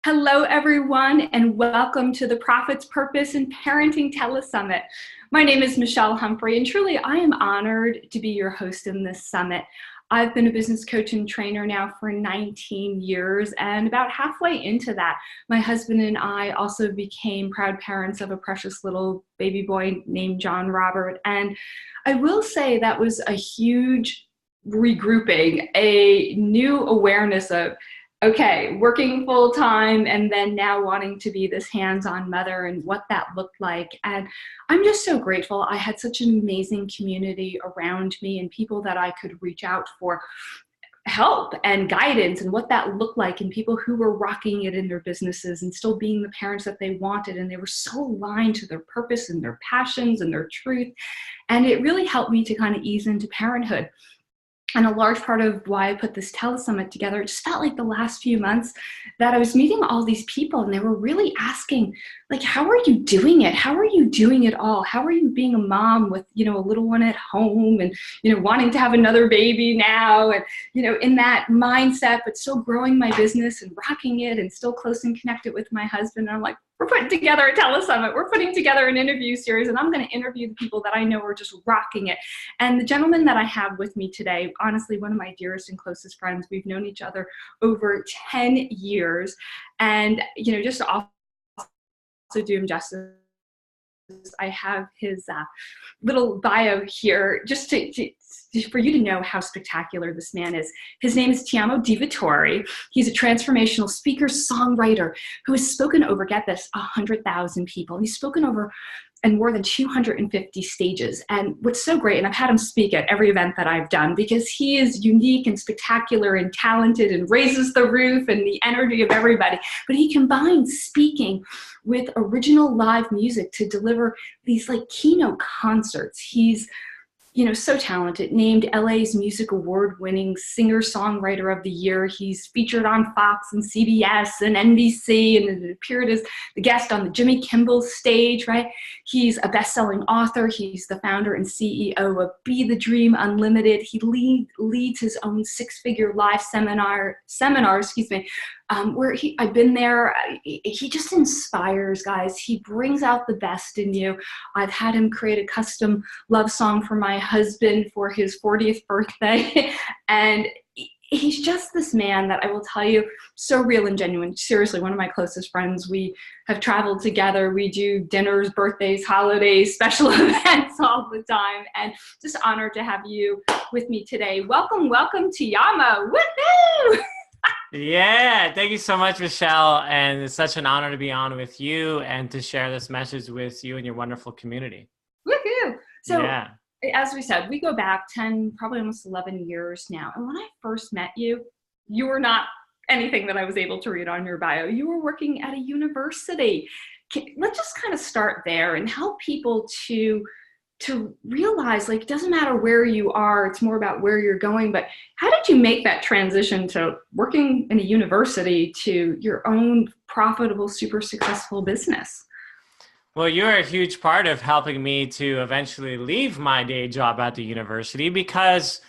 Hello, everyone, and welcome to the Profits, Purpose, and Parenting Telesummit. My name is Michelle Humphrey, and truly I am honored to be your host in this summit. I've been a business coach and trainer now for 19 years, and about halfway into that, my husband and I also became proud parents of a precious little baby boy named John Robert. And I will say that was a huge regrouping, a new awareness of, okay, working full time and then now wanting to be this hands-on mother and what that looked like. And I'm just so grateful. I had such an amazing community around me and people that I could reach out for help and guidance and what that looked like, and people who were rocking it in their businesses and still being the parents that they wanted. And they were so aligned to their purpose and their passions and their truth. And it really helped me to kind of ease into parenthood. And a large part of why I put this telesummit together, it just felt like the last few months that I was meeting all these people and they were really asking, like, how are you doing it? How are you doing it all? How are you being a mom with, a little one at home and, wanting to have another baby now and, in that mindset, but still growing my business and rocking it and still close and connected with my husband. And I'm like, we're putting together a telesummit. We're putting together an interview series, and I'm going to interview the people that I know are just rocking it. And the gentleman that I have with me today, honestly, one of my dearest and closest friends, we've known each other over 10 years. And, just to also do him justice, I have his little bio here just for you to know how spectacular this man is. His name is Tiamo De Vettori. He's a transformational speaker-songwriter who has spoken over, get this, 100,000 people. He's spoken over and more than 250 stages. And what's so great, and I've had him speak at every event that I've done, because he is unique and spectacular and talented and raises the roof and the energy of everybody. But he combines speaking with original live music to deliver these like keynote concerts. He's so talented, named LA's Music Award-winning singer-songwriter of the year. He's featured on Fox and CBS and NBC and appeared as the guest on the Jimmy Kimmel stage, right? He's a best-selling author. He's the founder and CEO of Be the Dream Unlimited. He leads his own six-figure live seminar, where I've been there. He just inspires, guys. He brings out the best in you. I've had him create a custom love song for my husband for his 40th birthday. And he's just this man that I will tell you, so real and genuine. Seriously, one of my closest friends. We have traveled together. We do dinners, birthdays, holidays, special events all the time. And just honored to have you with me today. Welcome, Tiamo. Woohoo! Yeah, thank you so much, Michelle. And it's such an honor to be on with you and to share this message with you and your wonderful community. Woohoo! So, yeah. As we said, we go back 10, probably almost 11 years now. And when I first met you, you were not anything that I was able to read on your bio. You were working at a university. Let's just kind of start there and help people to realize, like, it doesn't matter where you are, it's more about where you're going. But how did you make that transition to working in a university to your own profitable, super successful business? Well, you're a huge part of helping me to eventually leave my day job at the university, because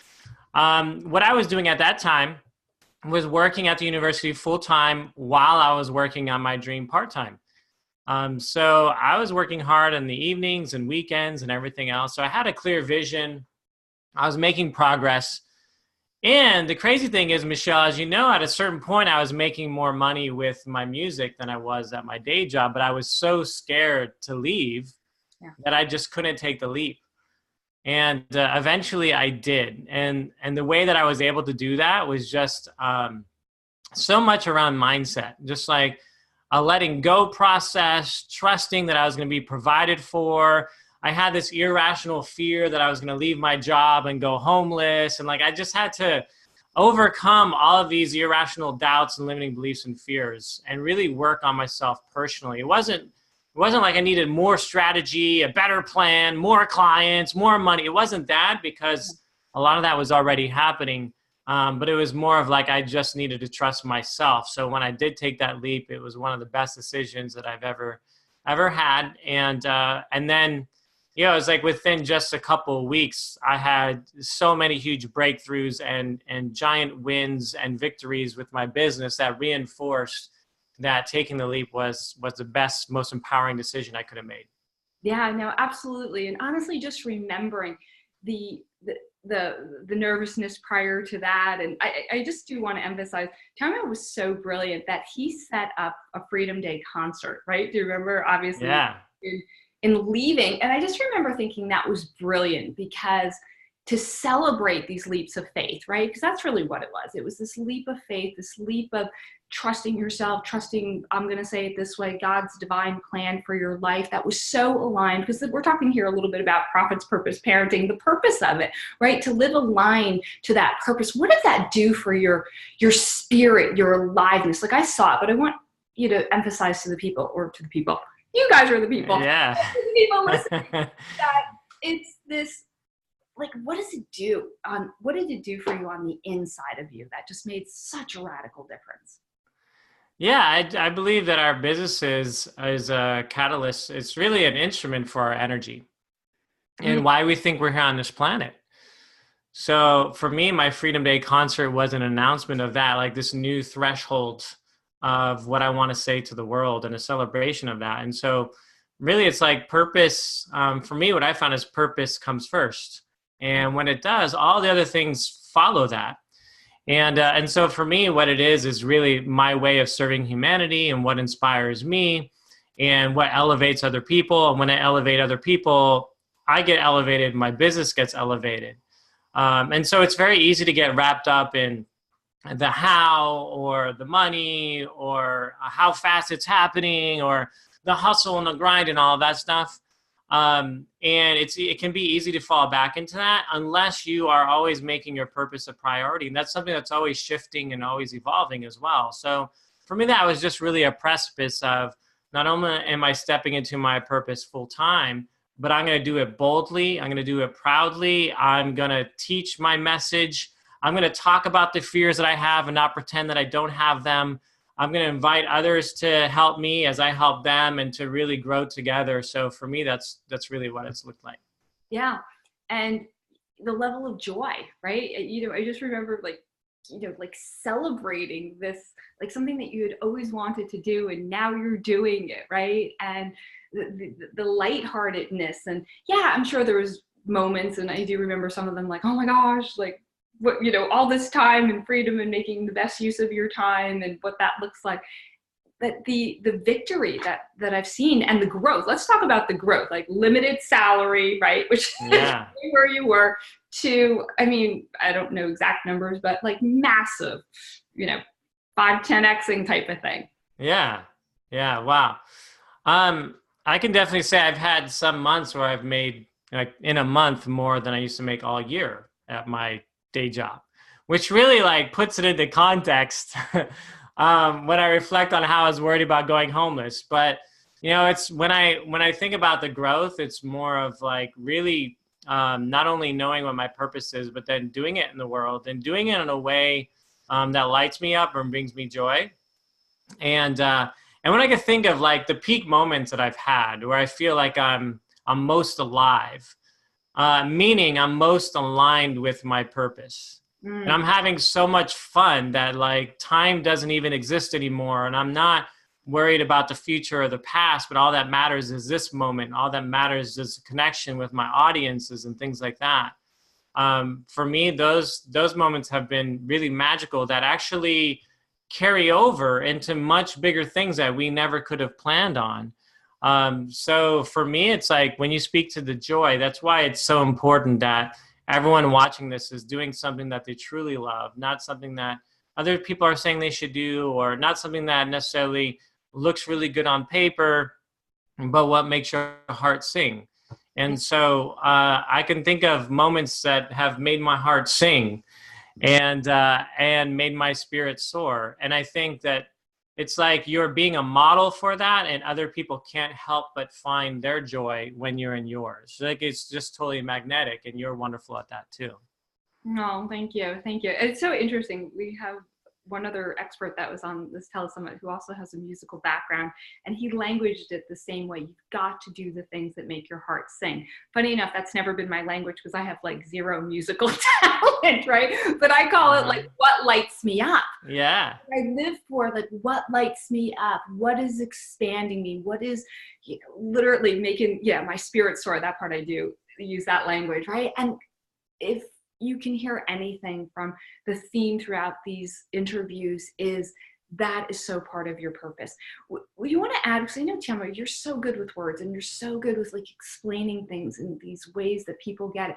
what I was doing at that time was working at the university full-time while I was working on my dream part-time. So I was working hard in the evenings and weekends and everything else. So I had a clear vision. I was making progress. And the crazy thing is, Michelle, as you know, at a certain point, I was making more money with my music than I was at my day job. But I was so scared to leave that I just couldn't take the leap. And eventually I did. And the way that I was able to do that was just so much around mindset, just like a letting go process, trusting that I was going to be provided for. I had this irrational fear that I was going to leave my job and go homeless. And I just had to overcome all of these irrational doubts and limiting beliefs and fears and really work on myself personally. It wasn't like I needed more strategy, a better plan, more clients, more money. It wasn't that, because a lot of that was already happening. But it was more of like I just needed to trust myself. So when I did take that leap, it was one of the best decisions that I've ever had. And then, it was like within just a couple of weeks, I had so many huge breakthroughs and giant wins and victories with my business that reinforced that taking the leap was the best, most empowering decision I could have made. Yeah, no, absolutely. And honestly, just remembering the the the nervousness prior to that. And I just do want to emphasize, Tiamo was so brilliant that he set up a Freedom Day concert, right? Do you remember? Obviously, Yeah. in leaving. And I just remember thinking that was brilliant, because to celebrate these leaps of faith, right? Because that's really what it was. It was this leap of faith, this leap of trusting yourself, trusting, I'm going to say it this way, God's divine plan for your life that was so aligned, because we're talking here a little bit about Prophet's Purpose parenting, the purpose of it, right? To live aligned to that purpose. What does that do for your spirit, your aliveness? Like, I saw it, but I want you to emphasize to the people, or to the people, you guys are the people. Yeah. The people listening, that it's this, like, what does it do? What did it do for you on the inside of you that just made such a radical difference? Yeah, I believe that our business is a catalyst. It's really an instrument for our energy and why we think we're here on this planet. So for me, my Freedom Day concert was an announcement of that, like this new threshold of what I want to say to the world, and a celebration of that. And so really it's like purpose. For me, what I found is purpose comes first. And when it does, all the other things follow that. And so for me, what it is really my way of serving humanity, and what inspires me, and what elevates other people. And when I elevate other people, I get elevated, my business gets elevated. And so it's very easy to get wrapped up in the how, or the money, or how fast it's happening, or the hustle and the grind and all of that stuff. And it can be easy to fall back into that unless you are always making your purpose a priority. And that's something that's always shifting and always evolving as well. So for me, that was just really a precipice of, not only am I stepping into my purpose full time, but I'm going to do it boldly. I'm going to do it proudly. I'm going to teach my message. I'm going to talk about the fears that I have and not pretend that I don't have them. I'm going to invite others to help me as I help them, and to really grow together. So for me, that's really what it's looked like. Yeah. And the level of joy, right? I just remember, like celebrating this, like something that you had always wanted to do, and now you're doing it, right? And the lightheartedness. And yeah, I'm sure there was moments, and I do remember some of them, like, oh my gosh, like, what, all this time and freedom, and making the best use of your time, and what that looks like. But the victory that I've seen, and the growth, let's talk about the growth, like limited salary, right? Which yeah. is where you were, to, I mean, I don't know exact numbers, but like massive, 5-10xing type of thing. Yeah. Yeah. Wow. I can definitely say I've had some months where I've made, like, in a month, more than I used to make all year at my day job, which really, like, puts it into context when I reflect on how I was worried about going homeless. But it's when I think about the growth, it's more of like really not only knowing what my purpose is, but then doing it in the world, and doing it in a way that lights me up and brings me joy. And when I can think of, like, the peak moments that I've had where I feel like I'm most alive, meaning I'm most aligned with my purpose. And I'm having so much fun that, like, time doesn't even exist anymore. And I'm not worried about the future or the past, but all that matters is this moment. All that matters is connection with my audiences and things like that. For me, those moments have been really magical, that actually carry over into much bigger things that we never could have planned on. So for me, it's like, when you speak to the joy, that's why it's so important that everyone watching this is doing something that they truly love, not something that other people are saying they should do, or not something that necessarily looks really good on paper, but what makes your heart sing. And so I can think of moments that have made my heart sing, and made my spirit soar. And I think that it's like you're being a model for that, and other people can't help but find their joy when you're in yours. Like, it's just totally magnetic, and you're wonderful at that too. No, thank you. Thank you. It's so interesting. We have one other expert that was on this telesummit who also has a musical background, and he languaged it the same way. You've got to do the things that make your heart sing. Funny enough, that's never been my language because I have like zero musical talent, right? But I call it like what lights me up. Yeah. I live for like what lights me up, what is expanding me, what is, literally making, my spirit soar. That part I do use that language, right? And if you can hear anything from the theme throughout these interviews, is that is so part of your purpose. You want to add, because I know, Tiamo, you're so good with words and you're so good with like explaining things in these ways that people get it.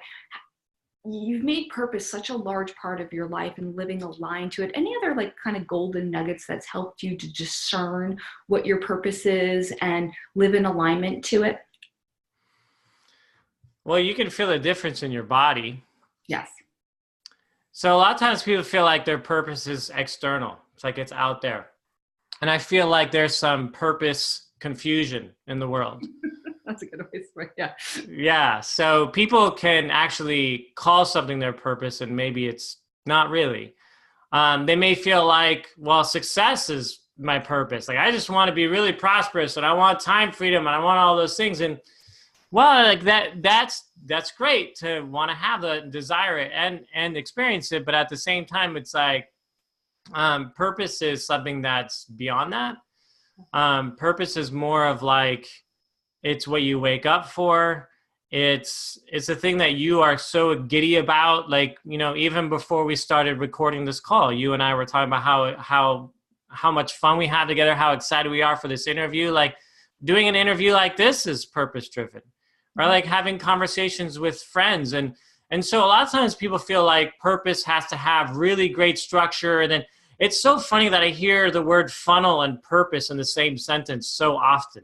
You've made purpose such a large part of your life and living aligned to it. Any other like kind of golden nuggets that's helped you to discern what your purpose is and live in alignment to it? Well, you can feel a difference in your body. Yes. So a lot of times people feel like their purpose is external. It's like it's out there. And I feel like there's some purpose confusion in the world. That's a good way to say it. Yeah. Yeah. So people can actually call something their purpose and maybe it's not really. They may feel like, well, success is my purpose. Like, I just want to be really prosperous and I want time freedom and I want all those things. And well, like that's great to want to have the desire it and experience it. But at the same time, it's like purpose is something that's beyond that. Purpose is more of like, it's what you wake up for. It's a thing that you are so giddy about. Like, even before we started recording this call, you and I were talking about how much fun we have together, how excited we are for this interview. Like, doing an interview like this is purpose driven, or like having conversations with friends. And so a lot of times people feel like purpose has to have really great structure. And then it's so funny that I hear the word funnel and purpose in the same sentence so often.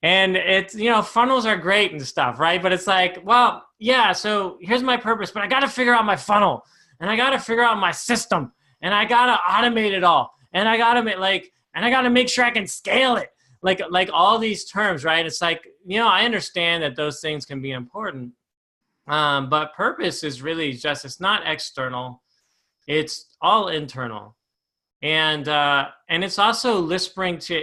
And it's, funnels are great and stuff, right? But it's like, well, yeah, so here's my purpose, but I got to figure out my funnel and I got to figure out my system and I got to automate it all. And I got to make sure I can scale it. Like all these terms, right? It's like, I understand that those things can be important. But purpose is really just, it's not external. It's all internal. And it's also listening to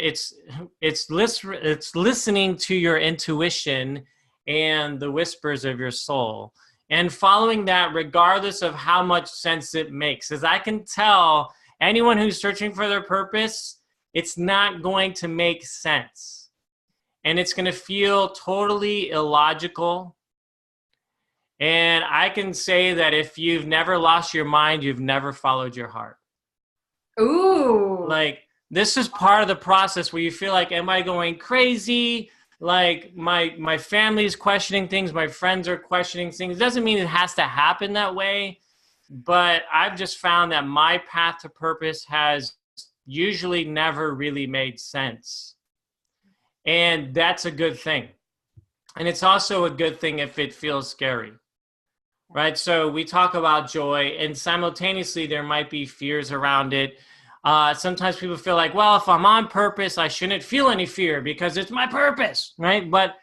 it's listening to your intuition and the whispers of your soul and following that regardless of how much sense it makes. As I can tell, anyone who's searching for their purpose, it's not going to make sense. And it's going to feel totally illogical. And I can say that if you've never lost your mind, you've never followed your heart. Ooh. Like, this is part of the process where you feel like, am I going crazy? Like, my family's questioning things. My friends are questioning things. It doesn't mean it has to happen that way. But I've just found that my path to purpose has usually never really made sense. And that's a good thing. And it's also a good thing if it feels scary. Right? So we talk about joy, and simultaneously there might be fears around it. Sometimes people feel like, well, if I'm on purpose, I shouldn't feel any fear because it's my purpose, right? But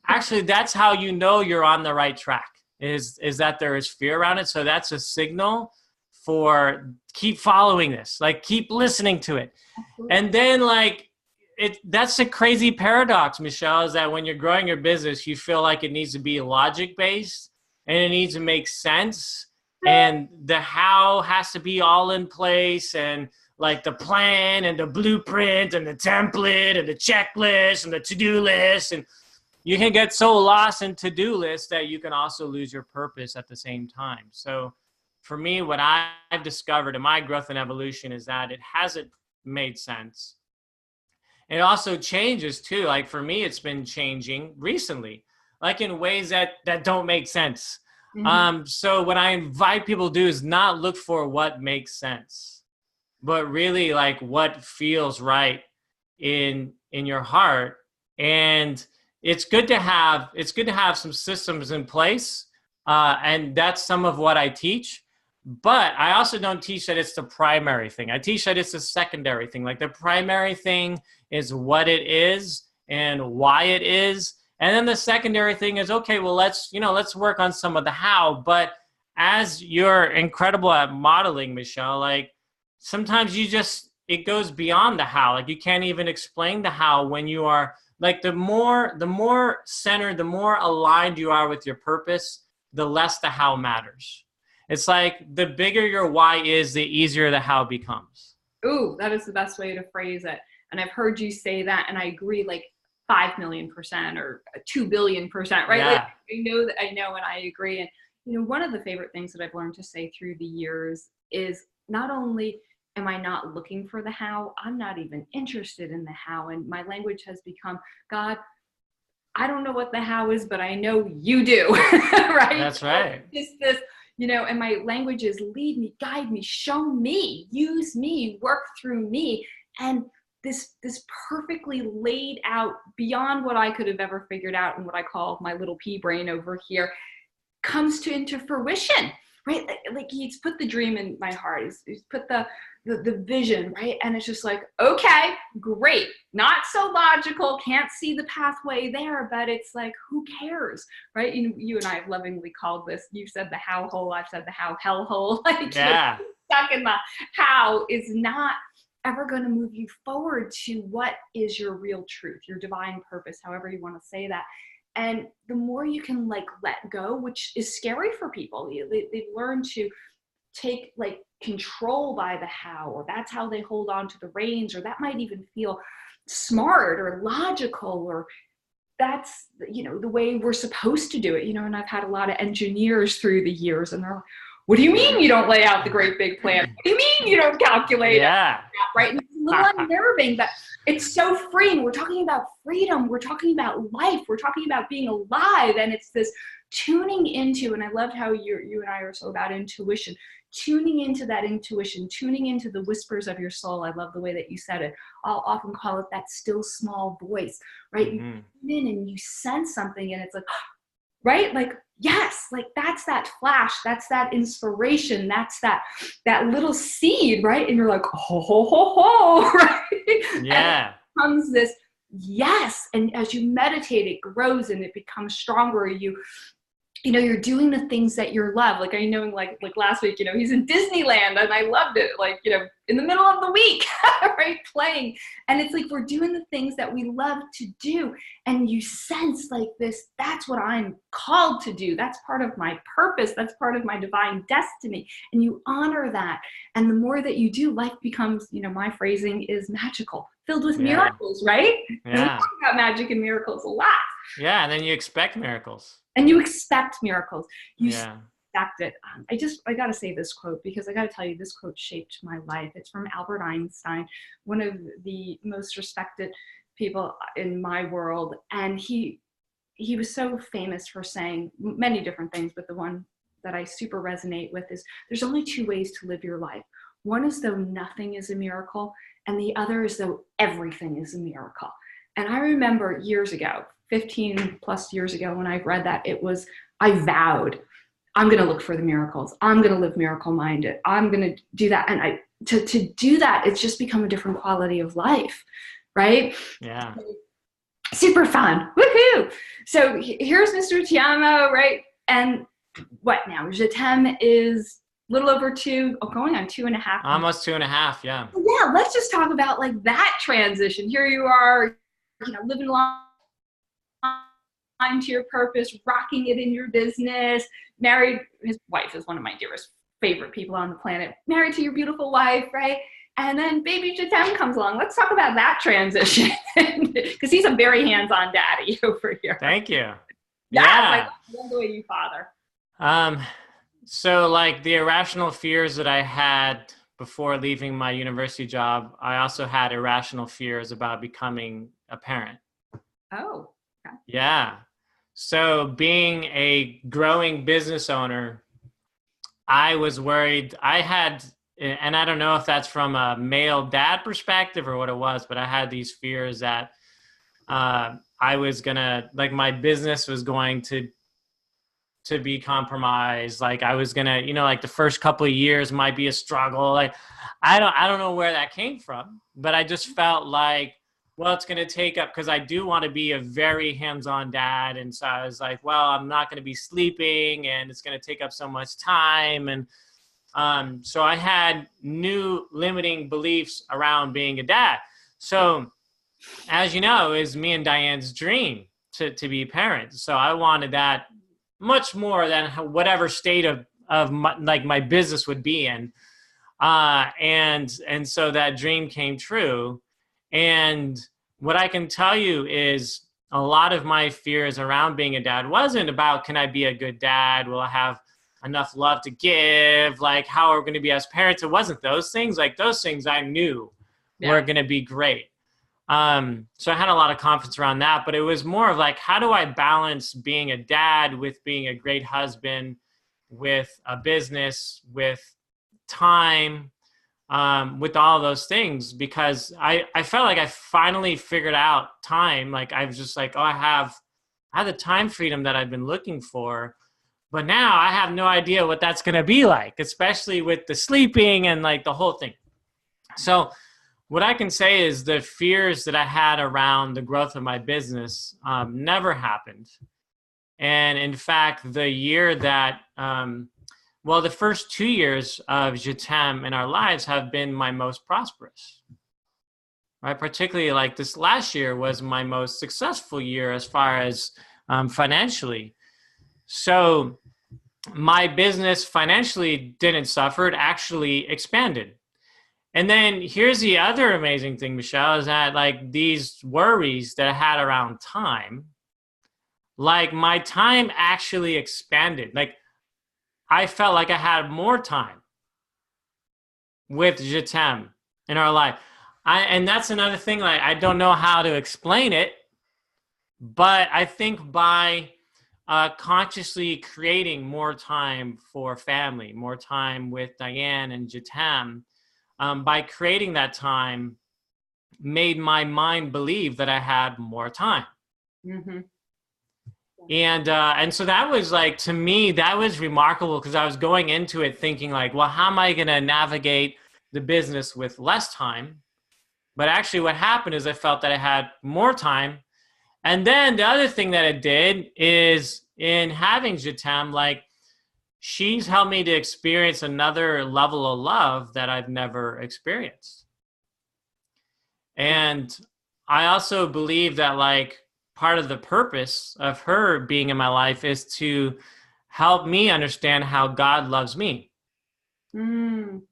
actually, that's how you know you're on the right track, is that there is fear around it. So that's a signal for keep following this, like keep listening to it. And then that's a crazy paradox, Michelle, is that when you're growing your business, you feel like it needs to be logic-based. And it needs to make sense. And the how has to be all in place. And like the plan and the blueprint and the template and the checklist and the to-do list. And you can get so lost in to-do lists that you can also lose your purpose at the same time. So for me, what I've discovered in my growth and evolution is that it hasn't made sense. It also changes too. Like for me, it's been changing recently, like in ways that don't make sense. Mm-hmm. So what I invite people to do is not look for what makes sense, but really like what feels right in your heart. And it's good to have some systems in place. And that's some of what I teach. But I also don't teach that it's the primary thing. I teach that it's a secondary thing. Like the primary thing is what it is and why it is. And then the secondary thing is, okay, well, let's work on some of the how. But as you're incredible at modeling, Michelle, like sometimes it goes beyond the how. Like you can't even explain the how when you are like, the more centered, the more aligned you are with your purpose, the less the how matters. It's like the bigger your why is, the easier the how becomes. Ooh, that is the best way to phrase it. And I've heard you say that, and I agree, like 5 million% or 2 billion%, right? Yeah. Like I know, and I agree. And one of the favorite things that I've learned to say through the years is, not only am I not looking for the how, I'm not even interested in the how. And my language has become, God, I don't know what the how is, but I know you do, right? That's right. This, and my language is lead me, guide me, show me, use me, work through me. And this perfectly laid out, beyond what I could have ever figured out, and what I call my little pea brain over here, comes into fruition, right? Like he's put the dream in my heart. He's put the vision, right? And it's just like, okay, great. Not so logical, can't see the pathway there, but it's like, who cares, right? You and I have lovingly called this, you said the how hole, I've said the how hell hole. Like, yeah. Stuck in the how is not ever going to move you forward to what is your real truth, your divine purpose, however you want to say that. And the more you can like let go, which is scary for people, they've learned to take like control by the how, or that's how they hold on to the reins, or that might even feel smart or logical, or that's the way we're supposed to do it. And I've had a lot of engineers through the years, and they're like, what do you mean you don't lay out the great big plan? What do you mean you don't calculate it? Right? And it's a little unnerving, but it's so freeing. We're talking about freedom. We're talking about life. We're talking about being alive. And it's this tuning into, and I loved how you and I are so about intuition, tuning into that intuition, tuning into the whispers of your soul. I love the way that you said it. I'll often call it that still small voice, right? Mm-hmm. You tune in and you sense something, and it's like, right? Like, yes, like that's that flash, that's that inspiration, that's that little seed, right? And you're like, ho, ho, ho, ho, right? Yeah. And it becomes this, yes. And as you meditate, it grows and it becomes stronger. You're doing the things that you love. Like I know, like last week, he's in Disneyland, and I loved it. Like, in the middle of the week, right, playing. And it's like, we're doing the things that we love to do. And you sense like this, that's what I'm called to do. That's part of my purpose. That's part of my divine destiny. And you honor that. And the more that you do, life becomes, my phrasing is magical, filled with miracles, right? Yeah. And we talk about magic and miracles a lot. Yeah. And then you expect miracles. And you expect miracles. You expect it. I got to say this quote, because I got to tell you, this quote shaped my life. It's from Albert Einstein, one of the most respected people in my world. And he was so famous for saying many different things, but the one that I super resonate with is, there's only 2 ways to live your life. One is though nothing is a miracle, and the other is though everything is a miracle. And I remember years ago, 15 plus years ago, when I read that, I vowed, I'm going to look for the miracles. I'm going to live miracle minded. I'm going to do that. And to do that, it's just become a different quality of life. Right? Yeah. Super fun. Woohoo. So here's Mr. Tiamo, right? And what now? Je t'aime is a little over 2, going on 2.5. Almost 2.5. Yeah. Yeah. Let's just talk about like that transition. Here you are, living along to your purpose, rocking it in your business, married. His wife is one of my dearest, favorite people on the planet. Married to your beautiful wife, right? And then baby Je t'aime comes along. Let's talk about that transition, because he's a very hands-on daddy over here. Thank you. Yeah. I love the way you father. So like the irrational fears that I had before leaving my university job, I also had irrational fears about becoming a parent. Oh. Okay. Yeah. So being a growing business owner, I was worried. And I don't know if that's from a male dad perspective or what it was, but I had these fears that I was gonna, like, my business was going to be compromised. Like I was gonna, like the first couple of years might be a struggle. Like I don't know where that came from, but I just felt like, well, it's going to take up, because I do want to be a very hands-on dad. And so I was like, well, I'm not going to be sleeping, and it's going to take up so much time. And So I had new limiting beliefs around being a dad. So as you know, is me and Diane's dream to be parents. So I wanted that much more than whatever state of my business would be in. And so that dream came true. And what I can tell you is a lot of my fears around being a dad wasn't about, can I be a good dad? Will I have enough love to give? Like, how are we going to be as parents? It wasn't those things. Like, those things I knew were going to be great. So I had a lot of confidence around that, but it was more of like, how do I balance being a dad with being a great husband, with a business, with time, with all those things? Because I felt like I finally figured out time. Like, I was just like, oh, I have the time freedom that I've been looking for, but now I have no idea what that's going to be like, especially with the sleeping and like the whole thing. So what I can say is the fears that I had around the growth of my business never happened. And in fact, the year that, the first 2 years of Je T'aime in our lives have been my most prosperous, right? Particularly like this last year was my most successful year as far as financially. So my business financially didn't suffer, it actually expanded. And then here's the other amazing thing, Michelle, is that like these worries that I had around time, like my time actually expanded. Like I felt like I had more time with Je T'aime in our life. And that's another thing, like I don't know how to explain it, but I think by consciously creating more time for family, more time with Diane and Je T'aime, by creating that time, made my mind believe that I had more time. Mm-hmm. And so that was like, to me, that was remarkable because I was going into it thinking like, well, how am I going to navigate the business with less time? But actually what happened is I felt that I had more time. And then the other thing that it did is in having Je T'aime, like, she's helped me to experience another level of love that I've never experienced. And I also believe that like part of the purpose of her being in my life is to help me understand how God loves me. Mm.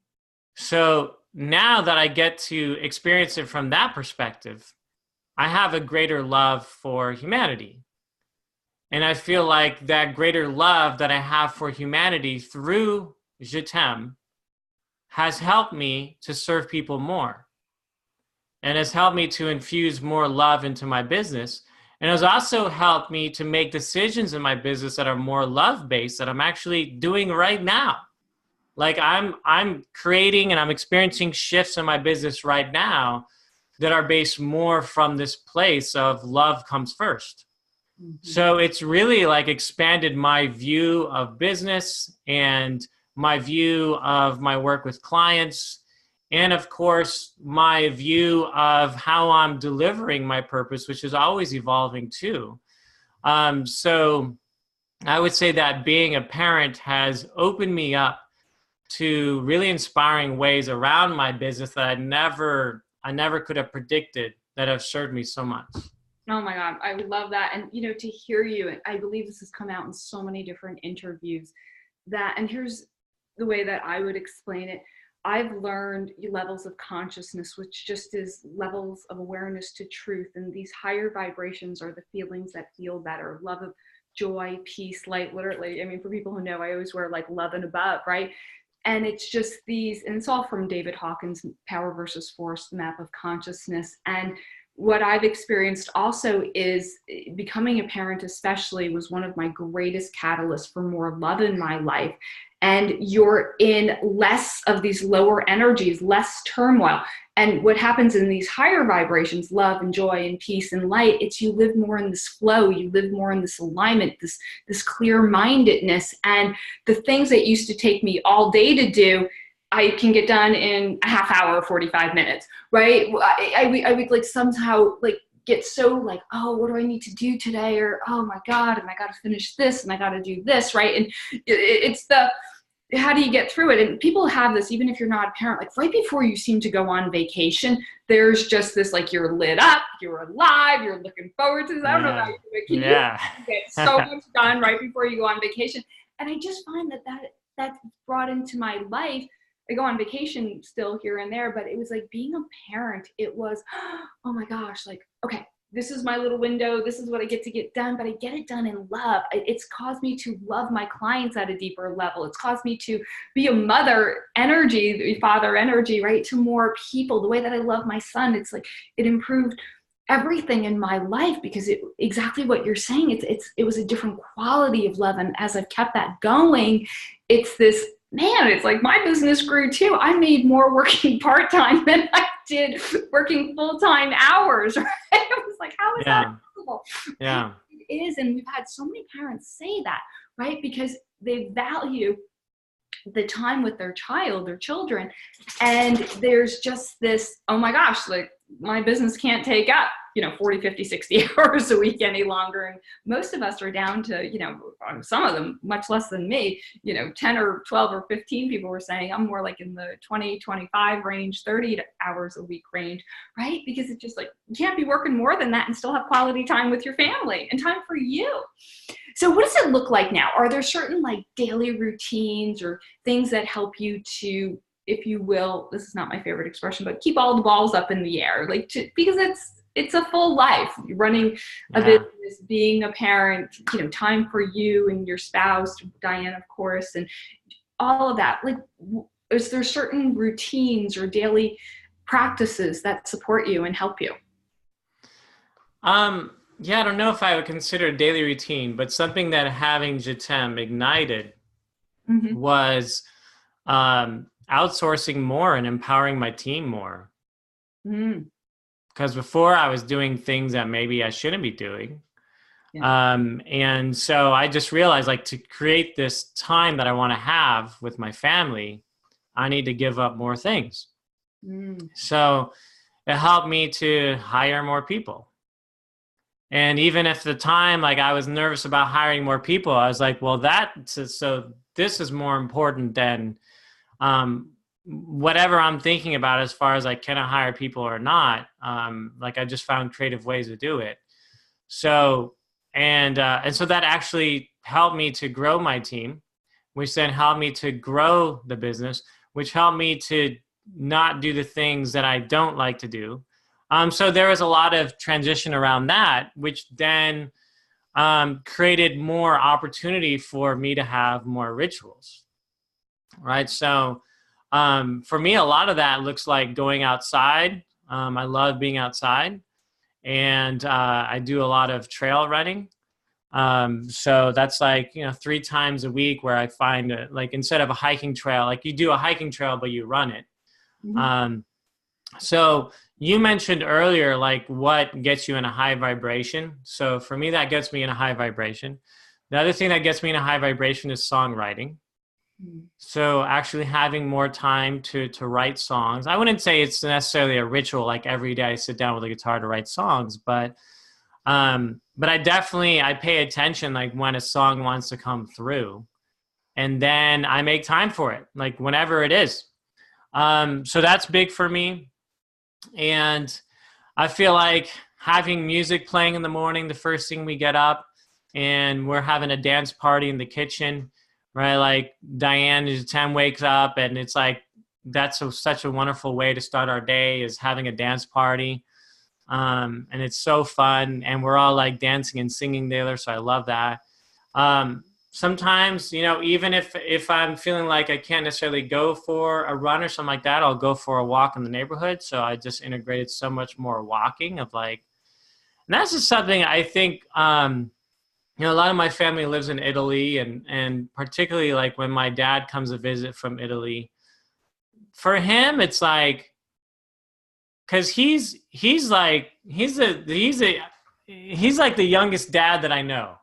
So now that I get to experience it from that perspective, I have a greater love for humanity. And I feel like that greater love that I have for humanity through Je T'aime has helped me to serve people more. And has helped me to infuse more love into my business. And has also helped me to make decisions in my business that are more love-based that I'm actually doing right now. Like I'm creating and I'm experiencing shifts in my business right now that are based more from this place of love comes first. Mm-hmm. So it's really like expanded my view of business and my view of my work with clients. And of course, my view of how I'm delivering my purpose, which is always evolving too. So I would say that being a parent has opened me up to really inspiring ways around my business that I never could have predicted that have served me so much. Oh my God, I love that. And, you know, to hear you, and I believe this has come out in so many different interviews and here's the way that I would explain it. I've learned levels of consciousness, which just is levels of awareness to truth. And these higher vibrations are the feelings that feel better. Love of joy, peace, light, literally. I mean, for people who know, I always wear like love and above, right? And it's just these, and it's all from David Hawkins' Power versus Force, the map of consciousness. And what I've experienced also is becoming a parent especially was one of my greatest catalysts for more love in my life. And you're in less of these lower energies, less turmoil. And what happens in these higher vibrations, love and joy and peace and light, it's you live more in this flow, you live more in this alignment, this clear-mindedness. And the things that used to take me all day to do, I can get done in a half hour, 45 minutes, right? I would like somehow like get so like, oh, what do I need to do today? Or, oh my God, and I got to finish this and I got to do this, right? And it's how do you get through it? And people have this, even if you're not a parent, like right before you seem to go on vacation, there's just this, like, you're lit up, you're alive, you're looking forward to this. I don't know about you, but can you get so much done right before you go on vacation? And I just find that's brought into my life. I go on vacation still here and there, but it was like being a parent. It was, oh my gosh, like, okay, this is my little window. This is what I get to get done, but I get it done in love. It's caused me to love my clients at a deeper level. It's caused me to be a mother energy, father energy, right, to more people. The way that I love my son, it's like it improved everything in my life, because exactly what you're saying, it was a different quality of love. And as I've kept that going, it's this, man, it's like my business grew too. I made more working part-time than I did working full-time hours, right? It was like, how is that possible? Yeah. It is. And we've had so many parents say that, right? Because they value the time with their child, their children. And there's just this, oh my gosh, like my business can't take up, 40, 50, 60 hours a week any longer. And most of us are down to, some of them much less than me, 10 or 12 or 15 people were saying I'm more like in the 20, 25 range, 30 hours a week range, right? Because it's just like, you can't be working more than that and still have quality time with your family and time for you. So what does it look like now? Are there certain like daily routines or things that help you to, if you will, this is not my favorite expression, but keep all the balls up in the air, because it's a full life, running a business, being a parent, time for you and your spouse, Diane, of course, and all of that. Like, is there certain routines or daily practices that support you and help you? Yeah, I don't know if I would consider a daily routine, but something that having Jitem ignited was outsourcing more and empowering my team more. Because before I was doing things that maybe I shouldn't be doing. And so I just realized, like, to create this time that I want to have with my family, I need to give up more things. So it helped me to hire more people. And even if the time, like, I was nervous about hiring more people, I was like, well, so this is more important than whatever I'm thinking about as far as, like, can I hire people or not? Like, I just found creative ways to do it. So, and so that actually helped me to grow my team, which then helped me to grow the business, which helped me to not do the things that I don't like to do. So there was a lot of transition around that, which then created more opportunity for me to have more rituals, right? So for me, a lot of that looks like going outside. I love being outside, and I do a lot of trail running. So that's like, 3 times a week where I find like, instead of a hiking trail, like you do a hiking trail, but you run it. So you mentioned earlier, like, what gets you in a high vibration. So for me, that gets me in a high vibration. The other thing that gets me in a high vibration is songwriting. So actually having more time to write songs. I wouldn't say it's necessarily a ritual, like every day I sit down with a guitar to write songs, but I pay attention, like, when a song wants to come through, and then I make time for it, like whenever it is. So that's big for me. And I feel like having music playing in the morning, the first thing we get up, and we're having a dance party in the kitchen, right? Like, Diane Jitem wakes up, and it's like, that's such a wonderful way to start our day, is having a dance party. And it's so fun, and we're all like dancing and singing together. So I love that. Sometimes, even if I'm feeling like I can't necessarily go for a run or something like that, I'll go for a walk in the neighborhood. So I just integrated so much more walking of, like, and that's just something I think, a lot of my family lives in Italy, and particularly, like, when my dad comes to visit from Italy, for him, it's like, cause he's like the youngest dad that I know.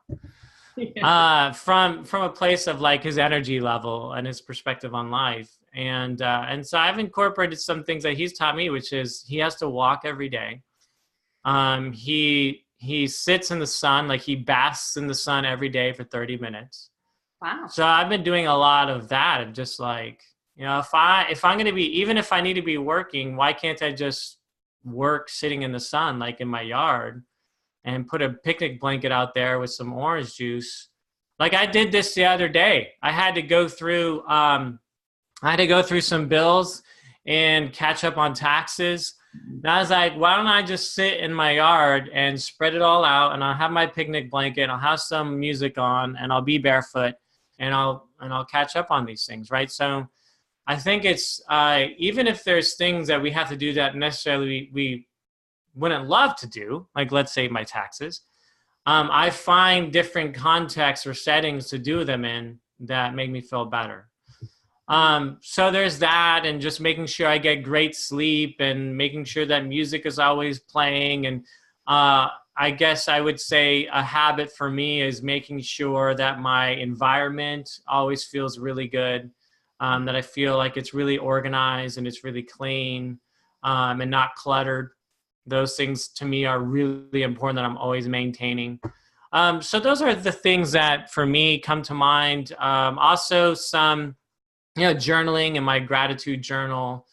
From a place of, like, his energy level and his perspective on life. And so I've incorporated some things that he's taught me, which is he has to walk every day. He sits in the sun, like he basks in the sun every day for 30 minutes. Wow. So I've been doing a lot of that, of just like, you know, if I'm going to be, even if I need to be working, why can't I just work sitting in the sun, like in my yard, and put a picnic blanket out there with some orange juice? Like I did this the other day. I had to go through some bills and catch up on taxes. And I was like, why don't I just sit in my yard and spread it all out, and I'll have my picnic blanket, I'll have some music on, and I'll be barefoot, and I'll catch up on these things, right? So I think it's even if there's things that we have to do that necessarily we wouldn't love to do, like let's say my taxes, I find different contexts or settings to do them in that make me feel better. So there's that, and just making sure I get great sleep and making sure that music is always playing. And I guess I would say a habit for me is making sure that my environment always feels really good, that I feel like it's really organized and it's really clean, and not cluttered. Those things to me are really important that I'm always maintaining. So those are the things that for me come to mind. Also some, journaling in my gratitude journal,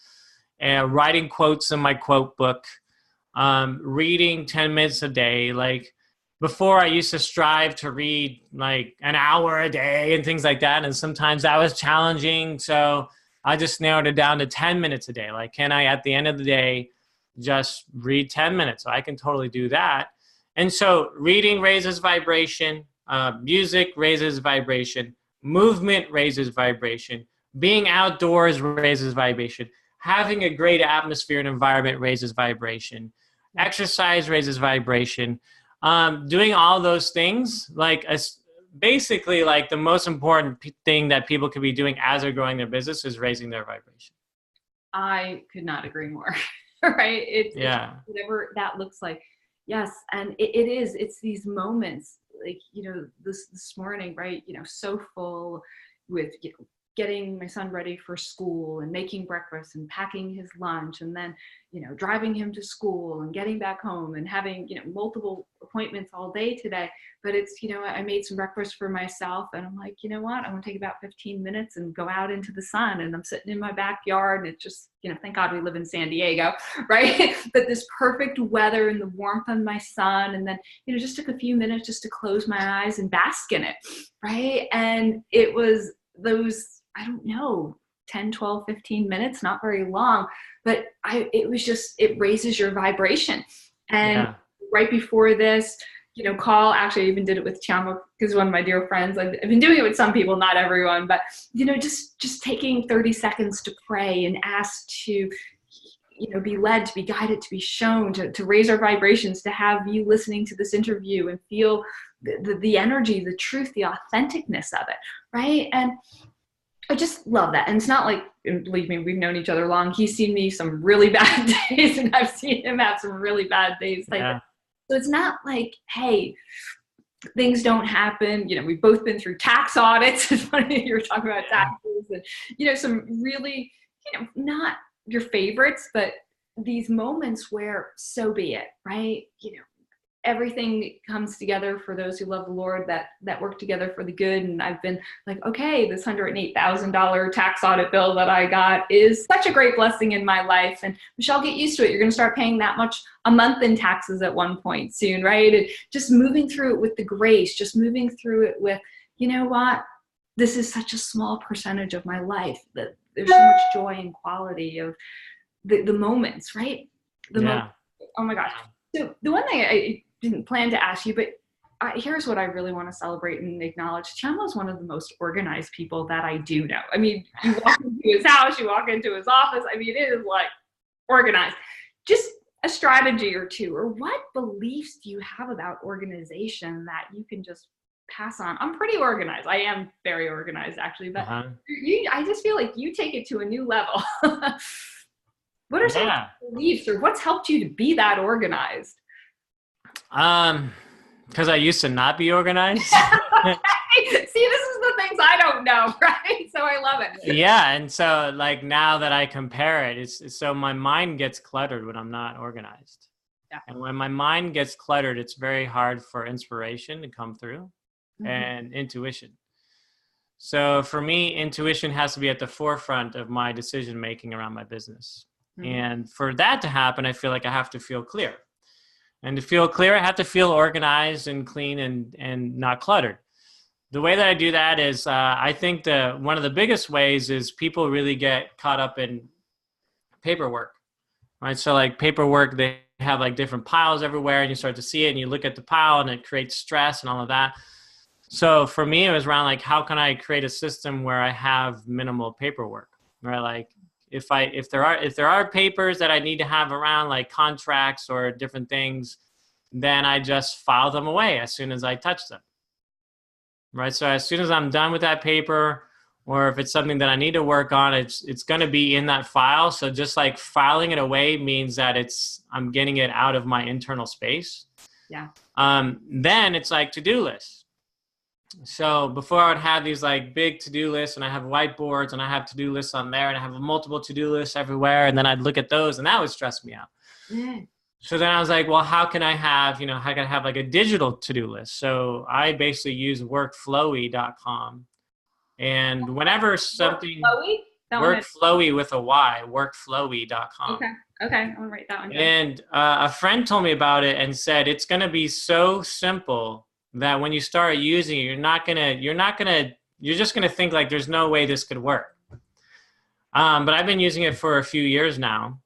and writing quotes in my quote book, reading 10 minutes a day. Like before I used to strive to read like an hour a day and things like that. And sometimes that was challenging. So I just narrowed it down to 10 minutes a day. Like, can I, at the end of the day, just read 10 minutes? So I can totally do that. And so reading raises vibration, music raises vibration, movement raises vibration, being outdoors raises vibration, having a great atmosphere and environment raises vibration, exercise raises vibration. Doing all those things, like basically like the most important thing that people could be doing as they're growing their business is raising their vibration. I could not agree more. Right? It's whatever that looks like. Yes. And it's these moments like, this morning, right? So full with, getting my son ready for school and making breakfast and packing his lunch, and then, driving him to school and getting back home and having, multiple appointments all day today. But it's, I made some breakfast for myself, and I'm like, you know what? I'm going to take about 15 minutes and go out into the sun, and I'm sitting in my backyard, and it's just, thank God we live in San Diego, right? But this perfect weather and the warmth of my son. And then, just took a few minutes just to close my eyes and bask in it. Right. And it was those, I don't know, 10, 12, 15 minutes, not very long, but it raises your vibration. And right before this, call, actually I even did it with Tiamo, because one of my dear friends, I've been doing it with some people, not everyone, but, just taking 30 seconds to pray and ask to, be led, to be guided, to be shown, to raise our vibrations, to have you listening to this interview and feel the energy, the truth, the authenticness of it. Right. And I just love that. And it's not like, believe me, we've known each other long. He's seen me some really bad days, and I've seen him have some really bad days. So it's not like, hey, things don't happen. We've both been through tax audits. It's funny you were talking about taxes, and, some really, not your favorites, but these moments where so be it, right? Everything comes together for those who love the Lord, that work together for the good. And I've been like, okay, this $108,000 tax audit bill that I got is such a great blessing in my life. And Michelle, get used to it. You're going to start paying that much a month in taxes at one point soon, right? And just moving through it with the grace, just moving through it with, you know what? This is such a small percentage of my life, that there's so much joy and quality of the moments, right? Moments. Oh my gosh. So the one thing I didn't plan to ask you, but here's what I really want to celebrate and acknowledge. Tiamo is one of the most organized people that I do know. I mean, you walk into his house, you walk into his office. I mean, it is like organized. Just a strategy or two, or what beliefs do you have about organization that you can just pass on? I'm pretty organized. I am very organized, actually, but I just feel like you take it to a new level. What are some beliefs, or what's helped you to be that organized? Because I used to not be organized. See, this is the things I don't know, right? So I love it. Yeah, and so like now that I compare it, it's so my mind gets cluttered when I'm not organized. Yeah. And when my mind gets cluttered, it's very hard for inspiration to come through and intuition. So for me, intuition has to be at the forefront of my decision making around my business. Mm-hmm. And for that to happen, I feel like I have to feel clear. And to feel clear, I have to feel organized and clean and not cluttered. The way that I do that is I think one of the biggest ways is people really get caught up in paperwork, right? So like paperwork, they have like different piles everywhere, and you start to see it and you look at the pile and it creates stress and all of that. So for me, it was around like, how can I create a system where I have minimal paperwork, right? Like if there are papers that I need to have around, like contracts or different things, then I just file them away as soon as I touch them, right? So as soon as I'm done with that paper, or if it's something that I need to work on, it's going to be in that file. So just like filing it away means that I'm getting it out of my internal space. Yeah. Then it's like to-do lists. So before I would have these like big to-do lists, and I have whiteboards and I have to-do lists on there, and I have multiple to-do lists everywhere. And then I'd look at those and that would stress me out. Mm. So then I was like, well, how can I have like a digital to-do list? So I basically use workflowy.com. And whenever something workflowy with a Y, workflowy.com. Okay. I'm gonna write that one down. And a friend told me about it and said it's going to be so simple that when you start using it, you're just going to think like there's no way this could work. But I've been using it for a few years now.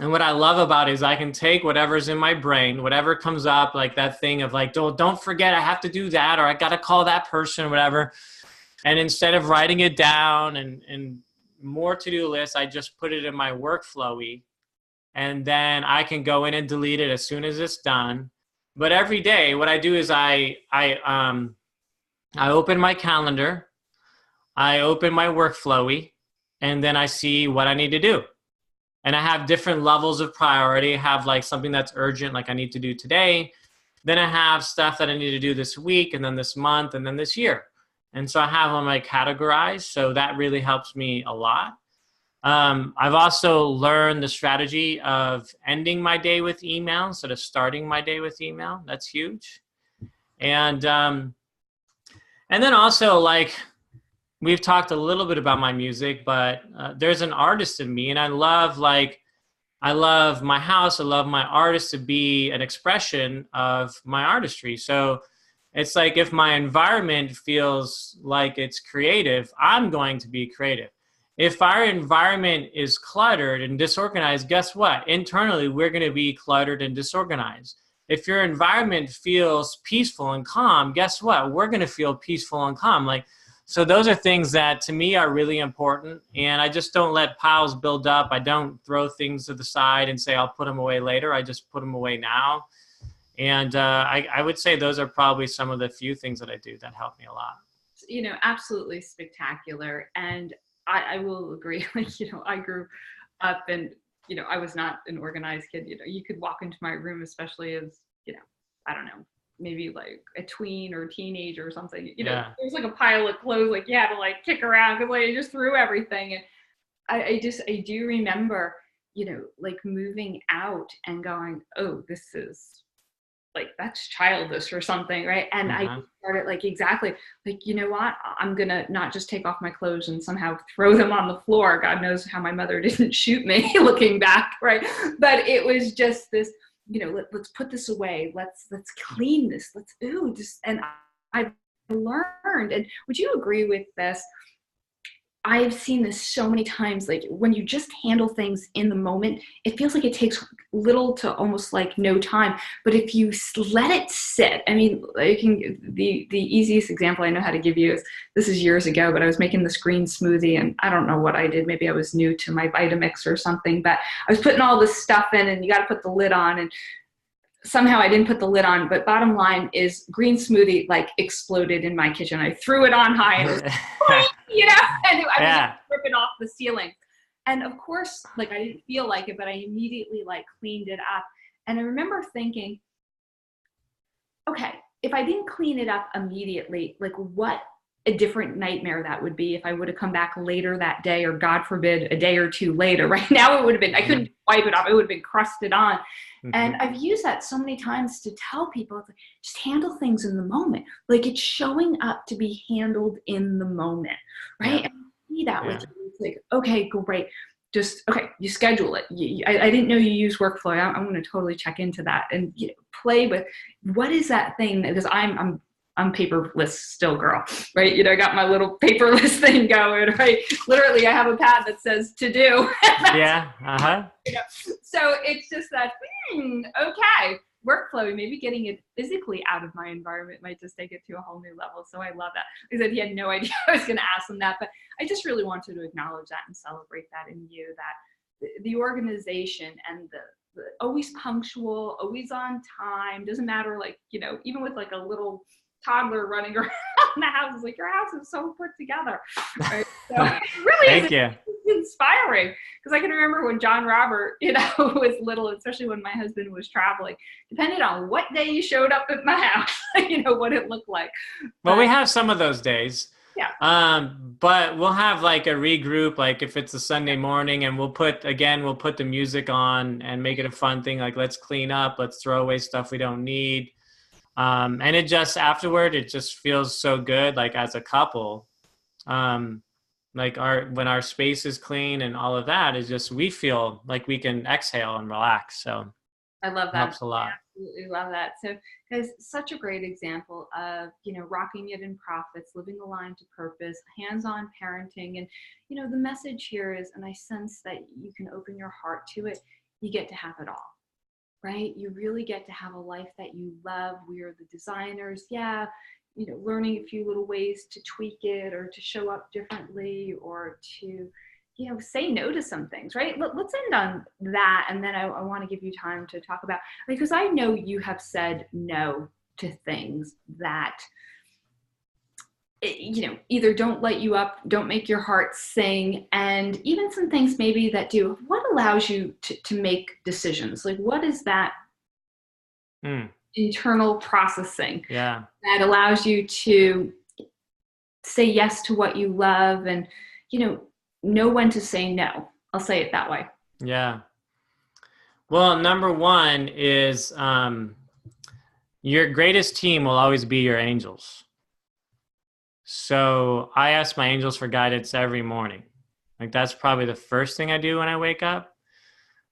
And what I love about it is I can take whatever's in my brain, whatever comes up, like that thing of like, don't forget, I have to do that, or I got to call that person or whatever. And instead of writing it down and more to-do lists, I just put it in my workflowy. And then I can go in and delete it as soon as it's done. But every day, what I do is I open my calendar, I open my workflowy, and then I see what I need to do. And I have different levels of priority. I have like something that's urgent, like I need to do today. Then I have stuff that I need to do this week, and then this month, and then this year. And so I have them like categorized. So that really helps me a lot. I've also learned the strategy of ending my day with email instead of starting my day with email. That's huge. And then also, like, we've talked a little bit about my music, but there's an artist in me, and I love my house. I love my artist to be an expression of my artistry. So it's like if my environment feels like it's creative, I'm going to be creative. If our environment is cluttered and disorganized, guess what? Internally, we're going to be cluttered and disorganized. If your environment feels peaceful and calm, guess what? We're going to feel peaceful and calm. So those are things that to me are really important. And I just don't let piles build up. I don't throw things to the side and say, I'll put them away later. I just put them away now. And I would say those are probably some of the few things that I do that help me a lot. Absolutely spectacular. And I will agree. I grew up and, I was not an organized kid. You could walk into my room, especially as, I don't know, maybe like a tween or a teenager or something. There's like a pile of clothes, like you had to like kick around because I just threw everything. And I do remember, like moving out and going, oh, this is like, that's childish or something, right? And I started like, exactly, like, you know what? I'm going to not just take off my clothes and somehow throw them on the floor. God knows how my mother didn't shoot me looking back, right? But it was just this, let's put this away. Let's clean this. And I've learned, and would you agree with this? I've seen this so many times, like when you just handle things in the moment, it feels like it takes little to almost like no time. But if you let it sit, I mean, the easiest example I know how to give you is, this is years ago, but I was making this green smoothie and I don't know what I did. Maybe I was new to my Vitamix or something, but I was putting all this stuff in and you got to put the lid on, and somehow I didn't put the lid on, but bottom line is green smoothie like exploded in my kitchen. I threw it on high and it was, and I was ripping off the ceiling. And of course, like I didn't feel like it, but I immediately like cleaned it up. And I remember thinking, okay, if I didn't clean it up immediately, like what a different nightmare that would be if I would have come back later that day, or God forbid, a day or two later. Right now, it would have been, I couldn't wipe it off. It would have been crusted on. And I've used that so many times to tell people, like, just handle things in the moment. Like, it's showing up to be handled in the moment, right? And see that with you. It's like, okay, great. Just, okay, you schedule it. I didn't know you use workflow. I'm going to totally check into that and play with what is that thing, because I'm paperless still, girl, right? I got my little paperless thing going, right? Literally, I have a pad that says to do. Yeah. So it's just that, okay, workflow, maybe getting it physically out of my environment might just take it to a whole new level. So I love that. Because he had no idea I was going to ask him that, but I just really wanted to acknowledge that and celebrate that in you, that the organization and the always punctual, always on time, doesn't matter, like, even with like a little toddler running around the house, it's like, your house is so put together, right? So it really is inspiring, because I can remember when John Robert was little, especially when my husband was traveling, depending on what day you showed up at my house, what it looked like. Well, we have some of those days. Yeah. But we'll have like a regroup, like if it's a Sunday morning, and we'll put the music on and make it a fun thing. Like, let's clean up, let's throw away stuff we don't need. And it just, afterward, it just feels so good. Like, as a couple, like when our space is clean and all of that is just, we feel like we can exhale and relax. So I love that. Helps a lot. I absolutely love that. So, guys, such a great example of, rocking it in profits, living aligned to purpose, hands-on parenting. And, the message here is, and I sense that you can open your heart to it, you get to have it all, right? You really get to have a life that you love. We are the designers. Yeah. Learning a few little ways to tweak it, or to show up differently, or to, say no to some things, right? Let's end on that. And then I want to give you time to talk about, because I know you have said no to things that, either don't light you up, don't make your heart sing, and even some things maybe that do. What allows you to make decisions? Like, what is that internal processing that allows you to say yes to what you love, and, know when to say no? I'll say it that way. Yeah. Well, number one is your greatest team will always be your angels. So I ask my angels for guidance every morning. Like, that's probably the first thing I do when I wake up,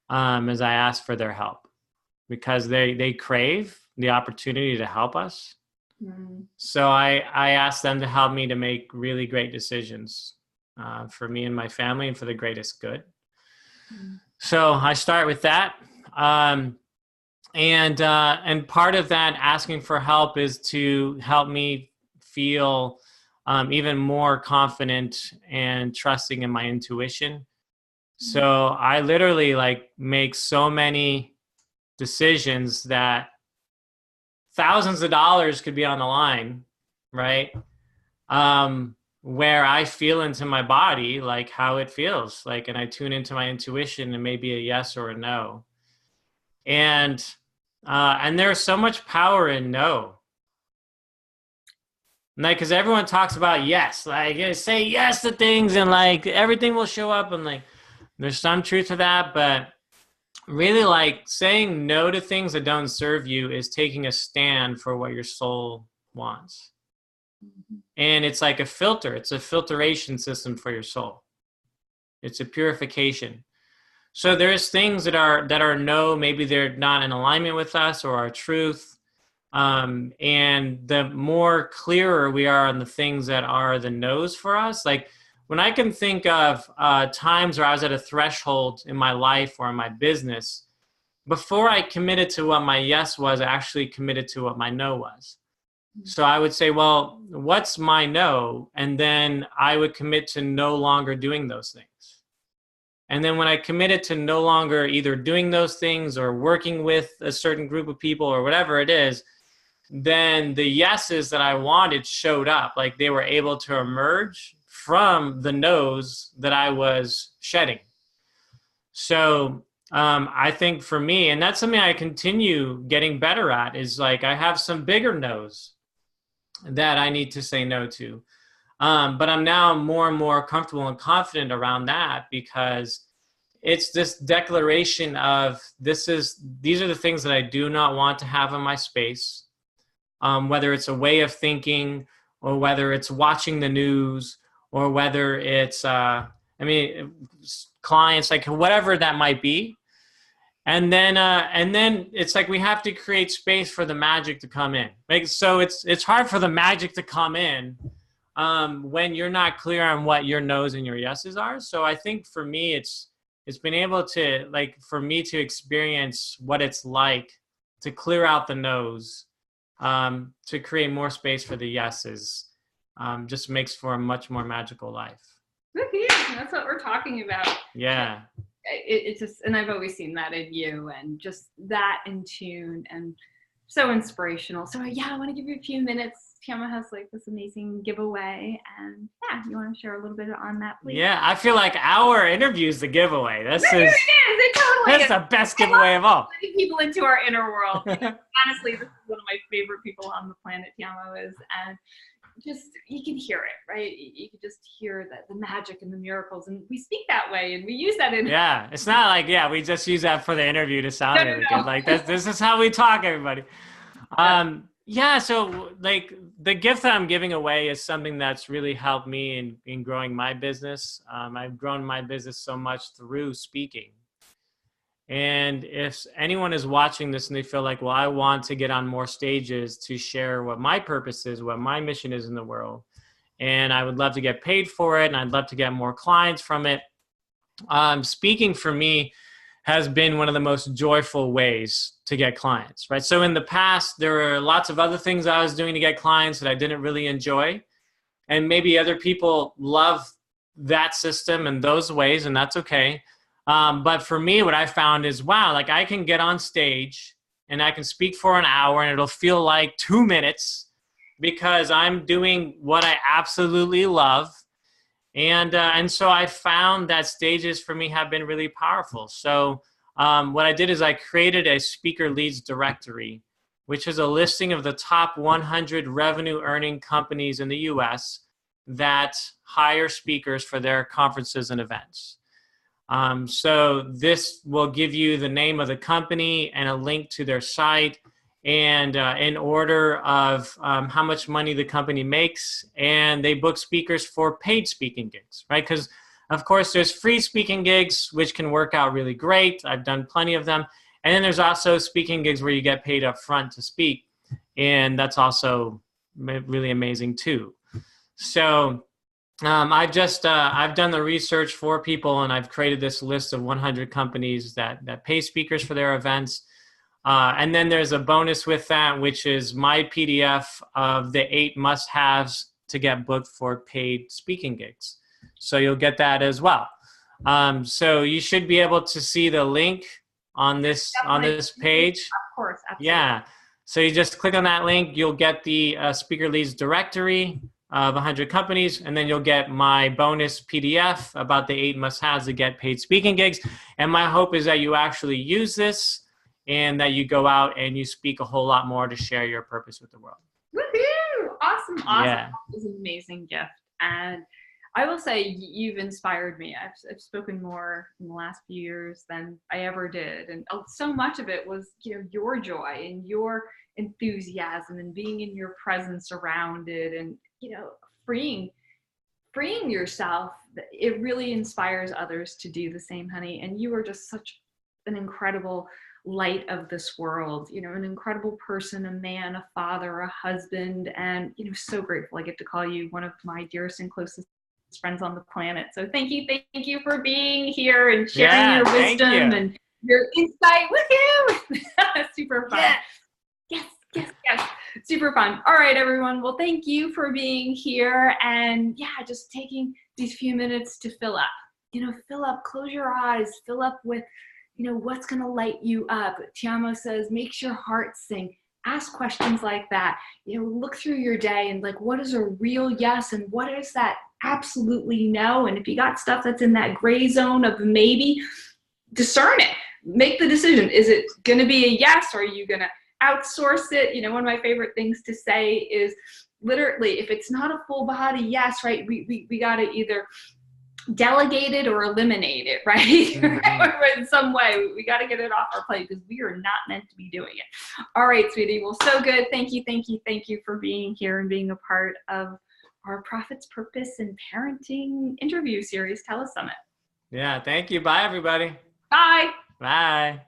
is I ask for their help, because they crave the opportunity to help us. So I ask them to help me to make really great decisions for me and my family, and for the greatest good. So I start with that. And part of that asking for help is to help me feel even more confident and trusting in my intuition. So I literally make so many decisions that thousands of dollars could be on the line, right? Where I feel into my body, like how it feels, and I tune into my intuition, and maybe a yes or a no. And there's so much power in no. Because everyone talks about yes, say yes to things, and everything will show up, and there's some truth to that, but really saying no to things that don't serve you is taking a stand for what your soul wants. And it's like a filter. It's a filtration system for your soul. It's a purification. So there's things that are no, maybe they're not in alignment with us or our truth. And the more clearer we are on the things that are the no's for us, when I can think of times where I was at a threshold in my life or in my business, before I committed to what my yes was, I actually committed to what my no was. So I would say, well, what's my no? And then I would commit to no longer doing those things. And then when I committed to no longer either doing those things or working with a certain group of people or whatever it is, then the yeses that I wanted showed up. They were able to emerge from the no's that I was shedding. So I think for me, and that's something I continue getting better at, is I have some bigger no's that I need to say no to. But I'm now more and more comfortable and confident around that, because it's this declaration of these are the things that I do not want to have in my space, whether it's a way of thinking, or whether it's watching the news, or whether it's, clients, like whatever that might be. And then it's like we have to create space for the magic to come in. Like, so it's hard for the magic to come in when you're not clear on what your no's and your yeses are. So I think for me, it's been able to, like, for me to experience what it's like to clear out the no's, to create more space for the yeses, just makes for a much more magical life. That's what we're talking about. Yeah. It's just, and I've always seen that in you, and just that in tune and so inspirational. So yeah, I want to give you a few minutes. Tiamo has like this amazing giveaway, and yeah, you want to share a little bit on that, please? Yeah, I feel like our interview is the giveaway. It totally is. That's the best giveaway of all. Letting people into our inner world. Honestly, this is one of my favorite people on the planet, Tiamo is, and just, you can hear it, right? You can just hear the magic and the miracles, and we speak that way, and we use that in. Yeah, it's not like, yeah, we just use that for the interview to sound really good. Like, this is how we talk, everybody. Yeah, so like the gift that I'm giving away is something that's really helped me in growing my business. I've grown my business so much through speaking. And if anyone is watching this and they feel like, well, I want to get on more stages to share what my purpose is, what my mission is in the world, and I would love to get paid for it, and I'd love to get more clients from it. Speaking for me has been one of the most joyful ways to get clients, right? So in the past, there were lots of other things I was doing to get clients that I didn't really enjoy. And maybe other people love that system and those ways, and that's okay. But for me, what I found is, wow, like I can get on stage and I can speak for an hour and it'll feel like 2 minutes, because I'm doing what I absolutely love. And so I found that stages for me have been really powerful. So what I did is I created a speaker leads directory, which is a listing of the top 100 revenue earning companies in the US that hire speakers for their conferences and events. So this will give you the name of the company and a link to their site, and in order of how much money the company makes, and they book speakers for paid speaking gigs, right? Because of course there's free speaking gigs, which can work out really great. I've done plenty of them. And then there's also speaking gigs where you get paid up front to speak, and that's also really amazing too. So I've done the research for people, and I've created this list of 100 companies that pay speakers for their events. And then there's a bonus with that, which is my PDF of the 8 must-haves to get booked for paid speaking gigs. So you'll get that as well. So you should be able to see the link on this page. Of course, absolutely. Yeah. So you just click on that link. You'll get the speaker leads directory of 100 companies, and then you'll get my bonus PDF about the 8 must-haves to get paid speaking gigs. And my hope is that you actually use this, and that you go out and you speak a whole lot more to share your purpose with the world. Woohoo! Awesome. Yeah. That was an amazing gift. And I will say you've inspired me. I've spoken more in the last few years than I ever did. And so much of it was, your joy and your enthusiasm and being in your presence around it, and, freeing yourself. It really inspires others to do the same, honey. And you are just such an incredible light of this world, an incredible person, a man, a father, a husband, and so grateful I get to call you one of my dearest and closest friends on the planet. So thank you for being here and sharing your wisdom and your insight. Woohoo! Super fun. Yes. Super fun. All right, everyone. Well, thank you for being here, and just taking these few minutes to fill up, close your eyes, fill up with what's going to light you up. Tiamo says, makes your heart sing. Ask questions like that. Look through your day and what is a real yes and what is that absolutely no? And if you got stuff that's in that gray zone of maybe, discern it. Make the decision. Is it going to be a yes, or are you going to outsource it? One of my favorite things to say is, literally, if it's not a full body yes, right, we got to either delegate it or eliminate it, right? Mm-hmm. In some way, we got to get it off our plate because we are not meant to be doing it. All right, sweetie. Well, so good. Thank you for being here and being a part of our Profits, Purpose, and Parenting interview series, TeleSummit. Yeah, thank you. Bye, everybody. Bye. Bye.